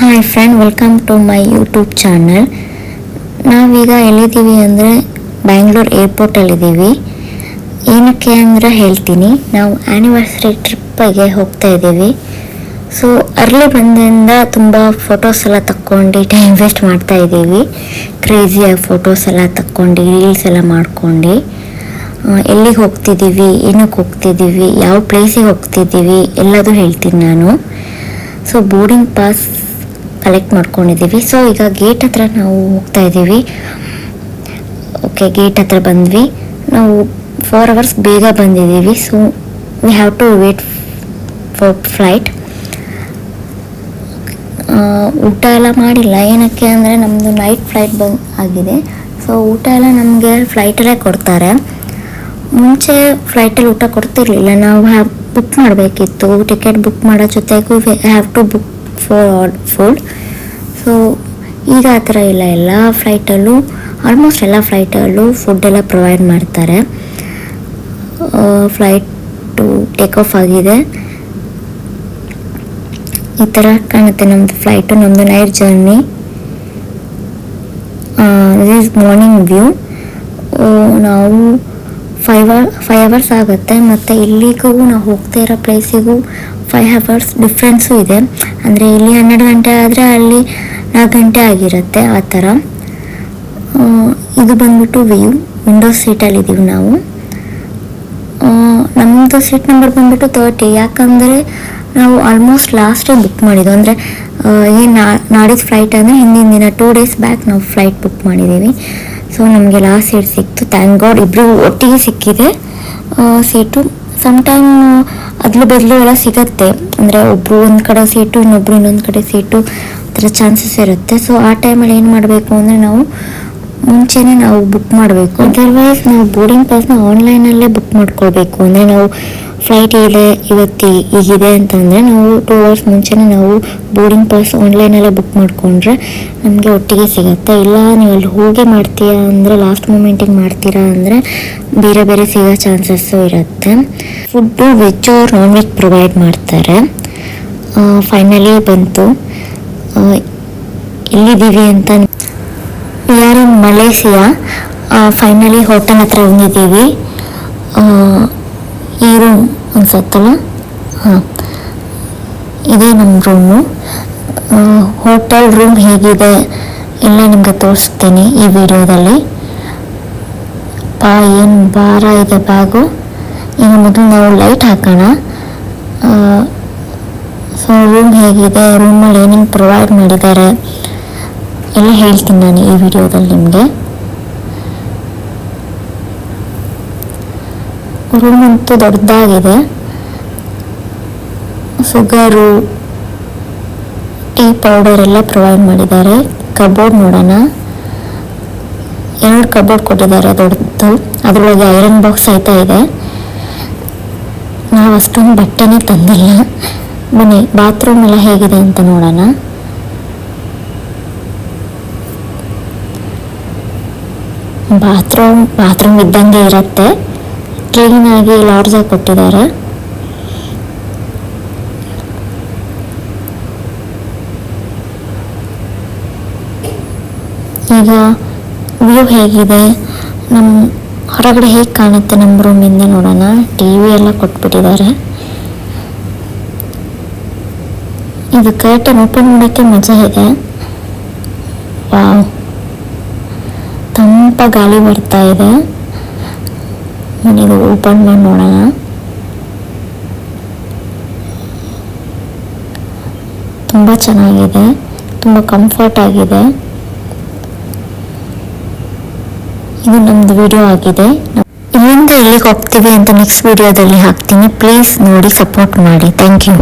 Hi friend, welcome to my YouTube channel. ನಾವೀಗ ಎಲ್ಲಿದ್ದೀವಿ ಅಂದರೆ ಬ್ಯಾಂಗ್ಳೂರು ಏರ್ಪೋರ್ಟಲ್ಲಿದ್ದೀವಿ. ಏನಕ್ಕೆ ಅಂದರೆ ಹೇಳ್ತೀನಿ. ನಾವು ಆ್ಯನಿವರ್ಸರಿ ಟ್ರಿಪ್ಪಿಗೆ ಹೋಗ್ತಾ ಇದ್ದೀವಿ. ಸೊ ಅರ್ಲಿ ಬಂದಿಂದ ತುಂಬ ಫೋಟೋಸ್ ಎಲ್ಲ ತಕ್ಕೊಂಡು ಟೈಮ್ ವೇಸ್ಟ್ ಮಾಡ್ತಾ ಇದ್ದೀವಿ. ಕ್ರೇಜಿಯಾಗಿ ಫೋಟೋಸ್ ಎಲ್ಲ ತಕ್ಕೊಂಡು ರೀಲ್ಸ್ ಎಲ್ಲ ಮಾಡ್ಕೊಂಡು ಎಲ್ಲಿಗೆ ಹೋಗ್ತಿದ್ದೀವಿ, ಏನಕ್ಕೆ ಹೋಗ್ತಿದ್ದೀವಿ, ಯಾವ ಪ್ಲೇಸಿಗೆ ಹೋಗ್ತಿದ್ದೀವಿ ಎಲ್ಲದೂ ಹೇಳ್ತೀನಿ ನಾನು. ಸೊ ಬೋರ್ಡಿಂಗ್ ಪಾಸ್ ಕಲೆಕ್ಟ್ ಮಾಡ್ಕೊಂಡಿದ್ದೀವಿ. ಸೊ ಈಗ ಗೇಟ್ ಹತ್ರ ನಾವು ಹೋಗ್ತಾ ಇದ್ದೀವಿ. ಓಕೆ, ಗೇಟ್ ಹತ್ರ ಬಂದ್ವಿ. ನಾವು 4 hours ಬೇಗ ಬಂದಿದ್ದೀವಿ. So we have to wait for flight. ಊಟ ಎಲ್ಲ ಮಾಡಿಲ್ಲ. ಏನಕ್ಕೆ ಅಂದರೆ ನಮ್ಮದು ನೈಟ್ ಫ್ಲೈಟ್ ಆಗಿದೆ. ಸೊ ಊಟ ಎಲ್ಲ ನಮಗೆ ಫ್ಲೈಟಲ್ಲೇ ಕೊಡ್ತಾರೆ. ಮುಂಚೆ ಫ್ಲೈಟಲ್ಲಿ ಊಟ ಕೊಡ್ತಿರ್ಲಿಲ್ಲ. ನಾವು ಬುಕ್ ಮಾಡಬೇಕಿತ್ತು. ಟಿಕೆಟ್ ಬುಕ್ ಮಾಡೋ ಜೊತೆಗೂ have to book for food. So ಈಗ ಆ ಥರ ಇಲ್ಲ. ಆಲ್ಮೋಸ್ಟ್ ಎಲ್ಲ ಫ್ಲೈಟಲ್ಲೂ ಫುಡ್ ಎಲ್ಲ ಪ್ರೊವೈಡ್ ಮಾಡ್ತಾರೆ. ಫ್ಲೈಟು ಟೇಕ್ ಆಫ್ ಆಗಿದೆ. ಈ ಥರ ಕಾಣುತ್ತೆ ನಮ್ಮದು ಫ್ಲೈಟು. ನಮ್ಮದು night journey. This is morning view. ನಾವು 5 hours ಆಗುತ್ತೆ. ಮತ್ತು ಇಲ್ಲಿಗೂ ನಾವು ಹೋಗ್ತಾ ಇರೋ ಪ್ಲೇಸಿಗೂ 5 hours ಡಿಫ್ರೆನ್ಸು ಇದೆ. ಅಂದರೆ ಇಲ್ಲಿ 12 ಗಂಟೆ ಆದರೆ ಅಲ್ಲಿ 4 ಗಂಟೆ ಆಗಿರುತ್ತೆ. ಆ ಥರ. ಇದು ಬಂದ್ಬಿಟ್ಟು ವಿಂಡೋ ಸೀಟಲ್ಲಿದ್ದೀವಿ ನಾವು. ನಮ್ಮದು ಸೀಟ್ ನಂಬರ್ ಬಂದ್ಬಿಟ್ಟು 30. ಯಾಕಂದರೆ ನಾವು ಆಲ್ಮೋಸ್ಟ್ ಲಾಸ್ಟೇ ಬುಕ್ ಮಾಡಿದ್ದು. ಅಂದರೆ ನಾಡಿದ್ದು ಫ್ಲೈಟ್ ಅಂದರೆ ಹಿಂದಿನ ದಿನ 2 days ಬ್ಯಾಕ್ ನಾವು ಫ್ಲೈಟ್ ಬುಕ್ ಮಾಡಿದ್ದೀವಿ. ಸೊ ನಮಗೆ ಲಾಸ್ಟ್ ಸೀಟ್ ಸಿಕ್ತು. Thank god. ಇಬ್ಬರು ಒಟ್ಟಿಗೆ ಸಿಕ್ಕಿದೆ ಸೀಟು. ಸಮ್ಟೈಮ್ ಅದ್ಲು ಬದಲು ಎಲ್ಲ ಸಿಗತ್ತೆ. ಅಂದರೆ ಒಬ್ಬರು ಒಂದು ಕಡೆ ಸೀಟು, ಇನ್ನೊಬ್ರು ಇನ್ನೊಂದು ಕಡೆ ಸೀಟು, ಆ ಥರ ಚಾನ್ಸಸ್ ಇರುತ್ತೆ. ಸೊ ಆ ಟೈಮಲ್ಲಿ ಏನು ಮಾಡಬೇಕು ಅಂದರೆ ನಾವು ಮುಂಚೆನೇ ನಾವು ಬುಕ್ ಮಾಡಬೇಕು. ಅದರ್ವೈಸ್ ನಾವು ಬೋರ್ಡಿಂಗ್ ಪಾಸ್ನ ಆನ್ಲೈನಲ್ಲೇ ಬುಕ್ ಮಾಡ್ಕೊಳ್ಬೇಕು. ಅಂದರೆ ನಾವು ಫ್ಲೈಟ್ ಇದೆ ಇವತ್ತು ಈಗಿದೆ ಅಂತಂದರೆ ನಾವು 2 hours ಮುಂಚೆನೇ ನಾವು ಬೋರ್ಡಿಂಗ್ ಪಾಸ್ ಆನ್ಲೈನಲ್ಲೇ ಬುಕ್ ಮಾಡಿಕೊಂಡ್ರೆ ನಮಗೆ ಒಟ್ಟಿಗೆ ಸಿಗುತ್ತೆ. ಇಲ್ಲ ನೀವು ಅಲ್ಲಿ ಹೋಗಿ ಮಾಡ್ತೀಯಾ ಅಂದರೆ ಲಾಸ್ಟ್ ಮೂಮೆಂಟಿಗೆ ಮಾಡ್ತೀರಾ ಅಂದರೆ ಬೇರೆ ಬೇರೆ ಸಿಗೋ ಚಾನ್ಸಸ್ಸು ಇರುತ್ತೆ. Food veg or non veg provide ಮಾಡ್ತಾರೆ. ಫೈನಲಿ ಬಂತು. ಎಲ್ಲಿದ್ದೀವಿ ಅಂತ ಯಾರು ಇನ್ ಮಲೇಷಿಯಾ. ಫೈನಲಿ ಹೋಟೆಲ್ ಹತ್ರ ಬಂದಿದ್ದೀವಿ. ಈ ರೂಮ್ ಅನ್ಸತ್ತಲ್ಲ, ಇದೇ ನಮ್ಮ ರೂಮು. ಹೋಟೆಲ್ ರೂಮ್ ಹೇಗಿದೆ ಎಲ್ಲ ನಿಮಗೆ ತೋರಿಸ್ತೀನಿ ಈ ವಿಡಿಯೋದಲ್ಲಿ. ಏನು ಭಾರ ಇದೆ ಬ್ಯಾಗು. ಈಗ ಮೊದಲು ನಾವು ಲೈಟ್ ಹಾಕೋಣ. ಸೊ ರೂಮ್ ಹೇಗಿದೆ, ರೂಮಲ್ಲಿ ಏನೇನು ಪ್ರೊವೈಡ್ ಮಾಡಿದ್ದಾರೆ ಎಲ್ಲ ಹೇಳ್ತೀನಿ ನಾನು ಈ ವಿಡಿಯೋದಲ್ಲಿ ನಿಮಗೆ. ರೂಮ್ ಅಂತೂ ದೊಡ್ಡದಾಗಿದೆ. ಶುಗರು, ಟೀ ಪೌಡರ್ ಎಲ್ಲ ಪ್ರೊವೈಡ್ ಮಾಡಿದ್ದಾರೆ. ಕಬೋರ್ಡ್ ನೋಡೋಣ. 2 ಕಬೋರ್ಡ್ ಕೊಟ್ಟಿದ್ದಾರೆ ದೊಡ್ಡದು. ಅದರೊಳಗೆ ಐರನ್ ಬಾಕ್ಸ್ ಆಯ್ತಾ ಇದೆ. ನಾವು ಅಷ್ಟೊಂದು ಬಟ್ಟೆನೇ ತಂದಿಲ್ಲ. ಬನ್ನಿ ಬಾತ್ರೂಮ್ ಎಲ್ಲ ಹೇಗಿದೆ ಅಂತ ನೋಡೋಣ. ಬಾತ್ರೂಮ್ ಇದ್ದಂಗೆ ಇರುತ್ತೆ. ಕ್ಲೀನಾಗಿ ಲಾಡ್ಜಾಗಿ ಕೊಟ್ಟಿದ್ದಾರೆ. ಈಗ ವ್ಯೂ ಹೇಗಿದೆ, ನಮ್ಮ ಹೊರಗಡೆ ಹೇಗೆ ಕಾಣುತ್ತೆ ನಮ್ಮ ರೂಮಿಂದ ನೋಡೋಣ. TV ಎಲ್ಲ ಕೊಟ್ಬಿಟ್ಟಿದ್ದಾರೆ. ಇದು ಕರ್ಟನ್ ಓಪನ್ ಮಾಡೋಕ್ಕೆ ಮಜಾ ಇದೆ. ವಾವ್, ತಂಪ ಗಾಳಿ ಬರ್ತಾ ಇದೆ. ಇದು ಓಪನ್ ಮಾಡಿ ನೋಡೋಣ. ತುಂಬ ಚೆನ್ನಾಗಿದೆ, ತುಂಬ ಕಂಫರ್ಟ್ ಆಗಿದೆ. ಇದು ನಮ್ಮದು ವಿಡಿಯೋ ಆಗಿದೆ. ಇಲ್ಲಿಂದ ಹೇಗೆ ಹೋಗ್ತೀವಿ ಅಂತ ನೆಕ್ಸ್ಟ್ ವಿಡಿಯೋದಲ್ಲಿ ಹಾಕ್ತೀನಿ. ಪ್ಲೀಸ್ ನೋಡಿ ಸಪೋರ್ಟ್ ಮಾಡಿ. Thank you.